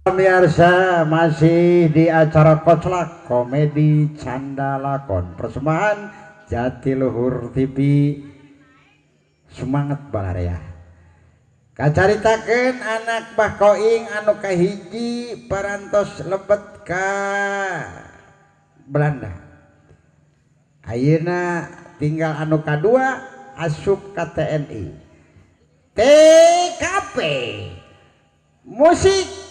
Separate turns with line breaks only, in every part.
Pemirsa masih di acara Koclak Komedi Canda Lakon persembahan Jatiluhur TV. Semangat balarea kacaritakeun anak Mbah Koing anu kahiji parantos lebet ka Belanda. Ayeuna tinggal anu kadua asup ka TNI. TKP musik.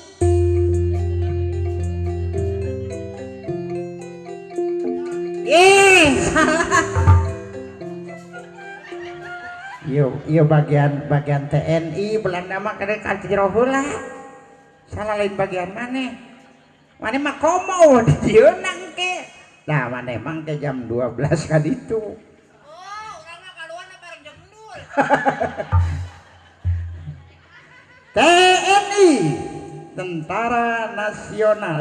Salah. Iya bagian TNI Belanda mah kada kaciro heula. Salah lain bagian mana? Mana mah komo di dieu nangke. Nah, mana emang ke jam 12 ka ditu. Oh, urang mah kaluarna bareng jemur. TNI Tentara Nasional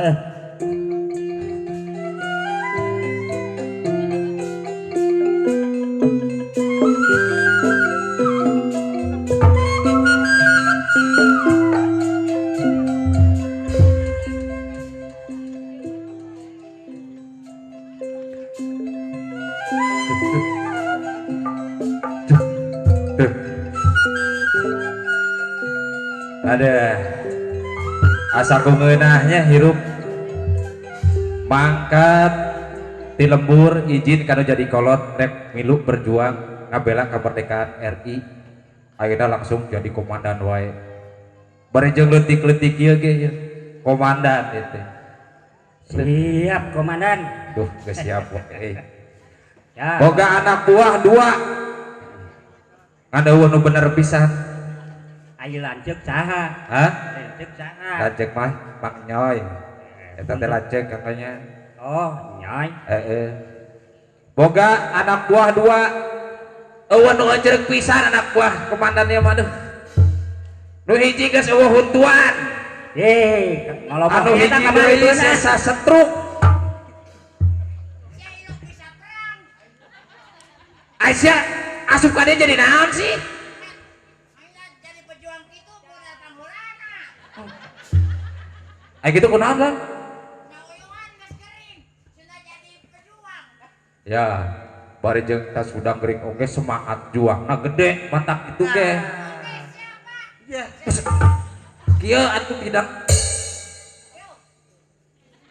ada asa kungeunahnya hirup mangkat ti lembur izin kanu jadi kolot rek milu berjuang ngabela kemerdekaan RI akhirnya langsung jadi komandan wae bari jeung leutik-leutik ieu ge komandan itu
siap komandan
duh geus siap wae
ya.
Boga anak buah 2 ngandeueun nu bener pisan.
Ayo lanjut saha?
Hah?
Lanjut saha?
Lanjut mah Mang Nyoy. Eta teh lanjut katanya.
Oh, Nyoy.
Boga anak buah 2. Eueuh nu ngeujeureuh pisan anak buah komandannya mah duh. Nu hiji geus eueuh huntuan.
Ngolomong
anu hiji deui sesa setruk. Aisyah asup ka dieu jadi naon sih? Ayo gitu kunaon kan? Ya, bari jeung tas udang gering oge semangat juangna gede, matak itu ge. Ya. Kieu atuh tidak.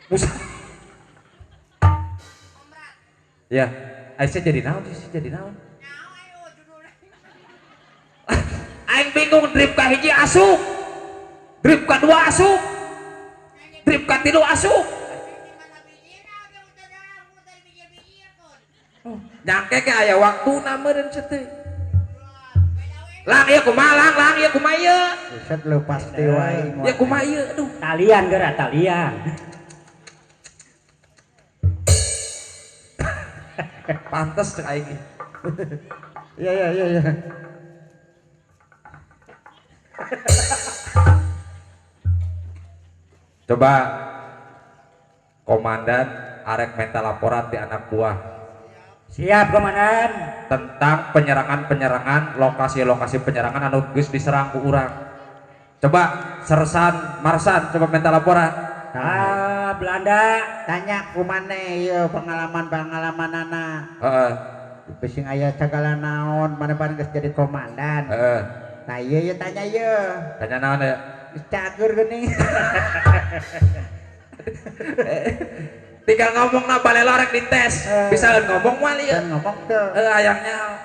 Musa. Ya, Aisyah jadi naon sih jadi naon? Aing bingung drip ka hiji asup. Drip ka 2 asup. Trip ka 3 asup. Nyangke ke aya waktuna meureun teh. Lang ieu kumaha lang ieu kumaha ieu?
Buset lu pasti wae.
Ya kumaha ieu aduh.
Talian geura talian.
Pantes cek aing.
Iya.
Coba komandan arek minta laporan di anak buah.
Siap komandan.
Tentang penyerangan lokasi-lokasi penyerangan anu geus diserang ku urang. Coba Sersan Marsan coba minta laporan.
Belanda
Tanya kumane ieu pengalaman-pengalamanana.
Heeh.
Bising aya cagala naon mana-mana geus jadi komandan.
Heeh.
Nah ieu tanya ieu.
Tanya naon ya?
Cagur geuning.
Tinggal ngomong na balela rek dites. Bisa ngomong mah ieu.
Ngomong teu.
Ayangnya.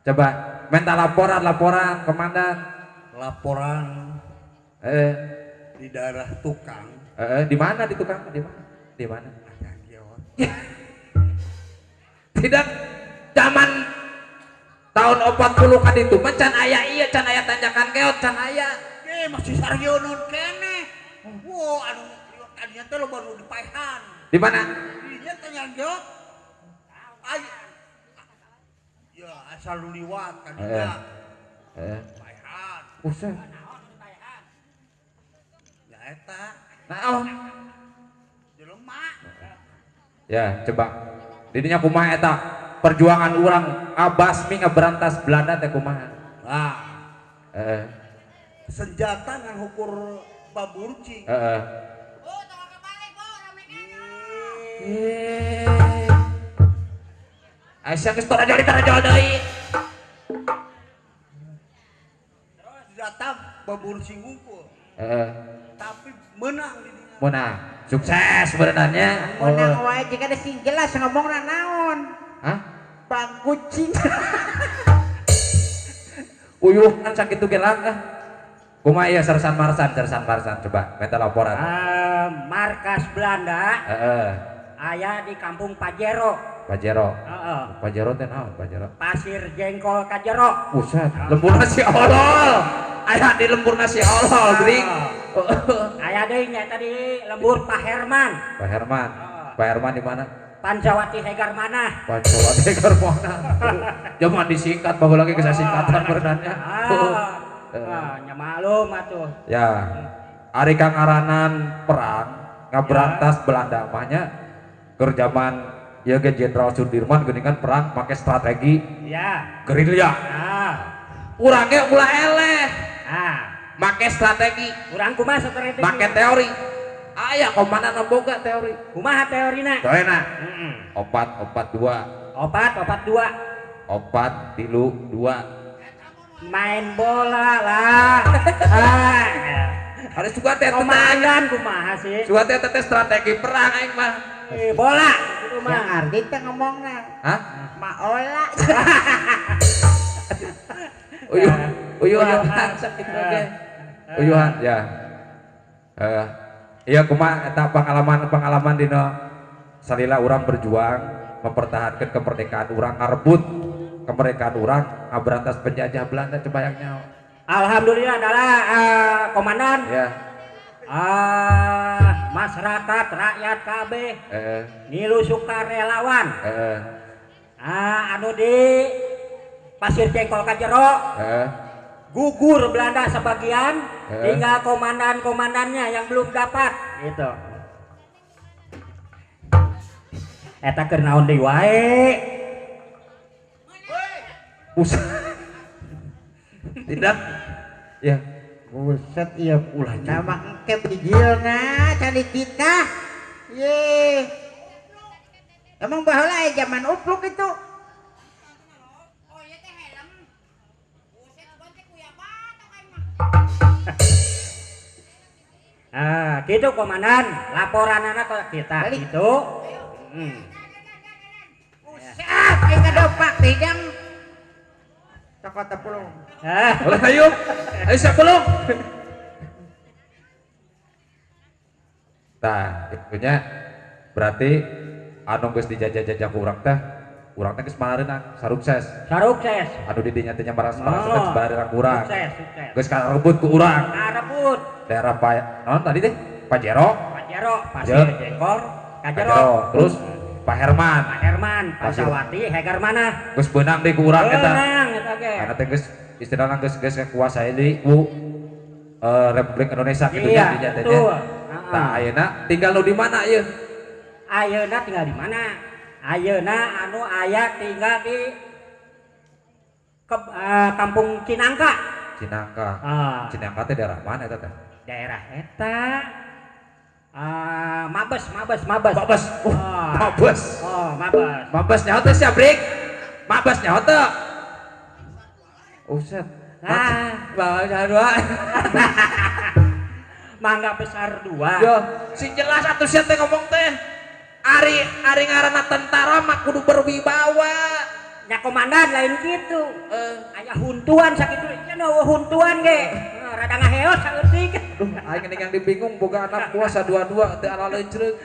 Coba minta laporan komandan.
Laporan di daerah Tukang.
Di mana di Tukang? Di mana? Tidak zaman tahun 40 kan itu can aya ieu can aya tanjakan keot can aya.
Masih sarjeuneun kene. Wo anu tadinya teh loba nu dipaehan.
Di mana?
Dinya teh nyanggeuk. Ya asal lu liwat tadinya. Paehan.
Usah.
Ya eta.
Naon?
Jelema.
Ya, coba. Didinya kumaha eta perjuangan urang abasmi ngaberantas Belanda teh kumaha?
Senjata ngan ukur baburcing.
Heeh.
Oh, tengah kebalik, Bo, rame kena.
Aisyah geus tara deui.
Terus datang baburcing ngumpul.
Heeh.
Tapi menang di dinya.
Menang. Sukses berenarnya.
menang wae jika ada sing jelas ngomongna naon
Hah?
bang kucing
Uyuh kan sakitu ge lang ah. Kumaha ieu Sersan Marsan coba minta laporan.
Markas Belanda
Heeh.
aya di Kampung Pajero.
Pajero.
Heeh.
Pajero teh naon Pajero?
Pasir Jengkol Kajero.
Buset, lembur nasi olol. Aya di lembur nasi olol, Gring.
Aya deui nya tadi lembur Pak Herman.
Pak Herman. Pak Herman di mana?
Pancawati Hegar Manah.
Pancawati Karmona. Jangan disingkat bagus lagi ke singkatan berenarnya.
Nya maklum atuh.
Ya. Ari kang aranan perang ngaberantas Belanda mahnya keur zaman ieu ge Jenderal Sudirman geuningan perang make strategi
Ya.
gerilya. Urang ge ulah eleh. Make strategi,
Urang kumaha strategi?
make teori. Aya komandan boga teori.
Kumaha teorina?
Doena.
Heeh.
4-4-2.
Opat 2.
4-3-2.
Main bola lah.
Harus juga teh
Komandan kumaha sih?
juga teh strategi perang aing mah.
Bola gitu
yang
mah.
arti teh ngomongna
Hah?
maola
Uyuhan sakit oge. Uyuhan ya. Iya kumaha eta pengalaman dina salila urang berjuang mempertahankan kemerdekaan urang ngarebut kemerdekaan urang ngaberantas penjajah Belanda cebayangnya.
Alhamdulillah adalah komandan.
Ya.
Masyarakat rakyat KB ngilu sukarelawan. Anu di Pasir Jengkol Kajero gugur Belanda sebagian, tinggal komandannya yang belum dapat gitu. Eta keur naon deui wae?
Tidak. Ya.
buset iya ulah nama engke bijilna cari kita ye emang baheula zaman upluk itu
Gitu komandan, laporan anak ke kita
Balik.
gitu.
buset aing ngadopak tidang cokot tepulung
Oleh ayo sebelum. Nah, itunya berarti anu geus dijajah-jajah ku urang teh geus malareuna sarukses.
Sarukses.
Anu di dinya teh maras geus barareuna ku urang.
Sukses.
Geus karebut ku urang.
Karebut.
Daerah naon tadi teh? Pajero.
Pajero, Pasir Jengkol, Kajero.
Terus Pak Herman.
Pak Herman, Pancawati, Hegar Manah.
Geus beunang deui ku urang eta.
Beunang eta ge.
Karena teh geus istilahna geus kakuasaan deui ku Republik Indonesia gitu
Iya,
nya teh.
betul.
Tah ayeuna tinggal nu di mana ieu?
Ayeuna tinggal di mana? Ayeuna anu aya tinggal di Kampung Cinangka.
Cinangka. Cinangka teh daerah mana eta teh?
Daerah eta Mabes.
Mabes.
Mabes.
Mabes nyaho teh sia break. Mabes nyaho teh. Uset. Bawa dua.
Mangga Besar 2.
Yo, sing jelas atuh sia teh ngomong teh. Ari ngaranna tentara mah kudu berwibawa.
Nya komandan lain gitu. Aya huntuan sakitu nya huntuan ge. Rada ngaheos saeutik.
Duh, aing geuning yang dibingung boga anak puasa dua-dua teu ala leuncreug.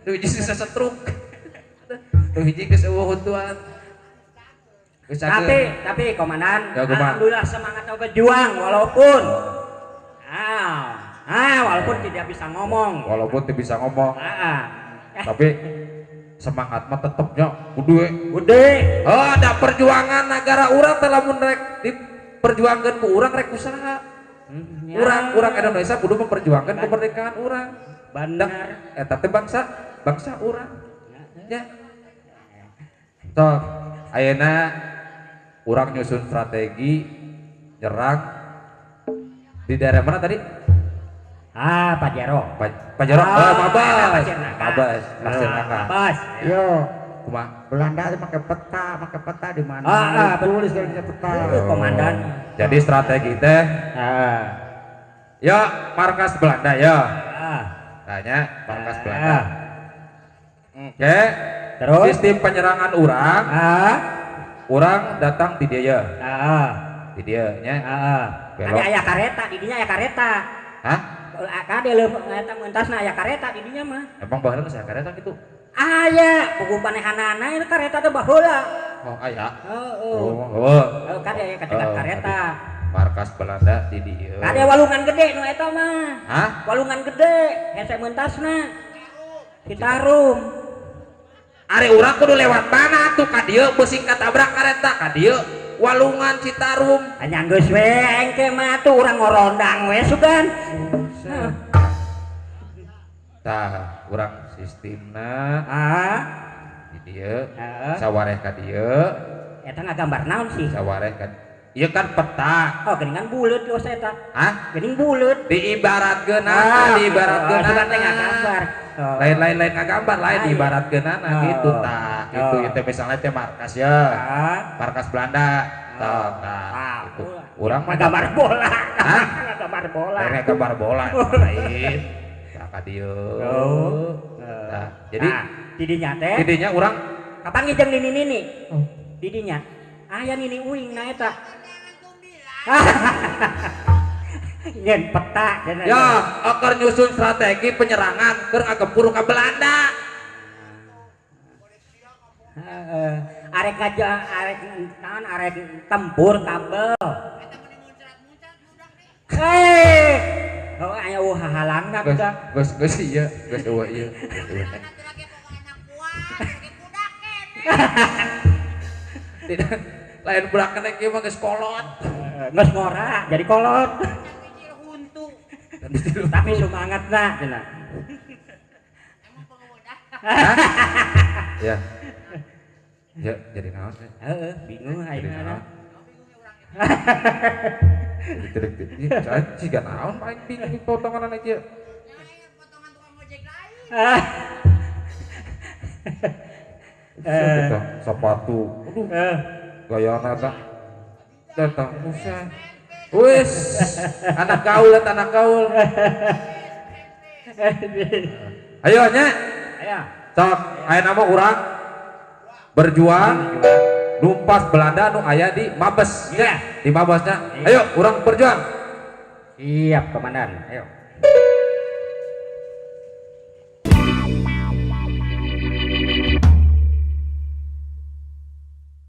Duh hiji sisa setruk. Duh hiji geus eueuh huntuan.
Tapi komandan,
Ya, kumaha?
alhamdulillah semangat berjuang walaupun walaupun tidak bisa ngomong.
Walaupun teu bisa ngomong,
Ah.
tapi semangat mah tetepnya kudu we.
Gede.
Ada perjuangan negara urang teh lamun rek diperjuangkeun ku urang rek usaha. Urang Indonesia kudu memperjuangkan kemerdekaan urang.
Benar.
Eta teh bangsa urang. Ya. Toh, ayeuna urang nyusun strategi nyerang di daerah mana tadi?
Pajero.
Pajero
Ah,
mabas.
pasir naka.
Mabas, pasir naka.
Mabas.
Yo,
Kumaha?
Belanda itu pakai peta di mana?
Betul.
Tulis dari peta.
Komandan.
Jadi strategi teh ya markas Belanda ya. Tanya markas Belanda. Oke.
Terus?
Sistem penyerangan orang, orang datang di dia ya. Di dia nya.
Ada
Belok.
aya kareta, di dinya aya kareta.
Hah?
Kade leuh eta mentasna aya kareta di dinya mah.
Emang baheula saya kareta gitu?
Aya, buku panehanana itu kareta teh baheula.
Oh, aya.
Heeh.
Oh.
Kade aya kacegat kareta.
Markas Belanda di dia.
Kade walungan gede nu eta mah.
Hah?
Walungan gede, hese mentasna. Citarum.
Ari urang kudu lewat mana tuh ka dieu beusi katabrak kareta ka dieu Walungan Citarum.
Hanya geus we engke mah tuh urang ngorondang we sugan.
Tah, urang sistemna di dieu sawareh ka dieu.
Eta ngagambar naon sih?
Sawareh ka ieu kan peta.
Oh, geuningan buleut yos eta.
Hah?
Geuning buleut.
Diibaratkeunana, diibaratkeunana.
Sugan teh ngagambar.
Lain ngagambar lain diibaratkeunana gitu tah. Gitu itu misalnya teh markas ya. Markas Belanda. Tah, gitu. Urang mah
Ngagambar bola.
Hah?
Ngagambar bola.
Gambar bola lain. Tah ka dieu. Tah, jadi
didinya teh
intinya urang
kapan ngijeng nini didinya aya nini uing na eta nyen peta
ya akan nyusun strategi penyerangan keur ngagempur ka Belanda.
arek aja arek tempur kabel oh aya halangna kita
Geus ieu, geus eueuh ieu. Tidak lain budak kena kieu mah geus kolot.
geus ngora jadi kolot tapi semangatna cenah
Ya. Ya, jadi naon teh?
heeh bingung
Jadi
ayeuna
naon? Jadi ciga naon paling bingung potongan anak ieu. Sepatu. Aduh. Gayana tah. Datang usah. Wis, anak gaul eta anak gaul. Ayo nya.
aya
Sok, ayeuna mah urang berjuang numpas Belanda nu aya di Mabes.
Iya.
Di Mabesnya. Ayo urang berjuang.
siap komandan ayo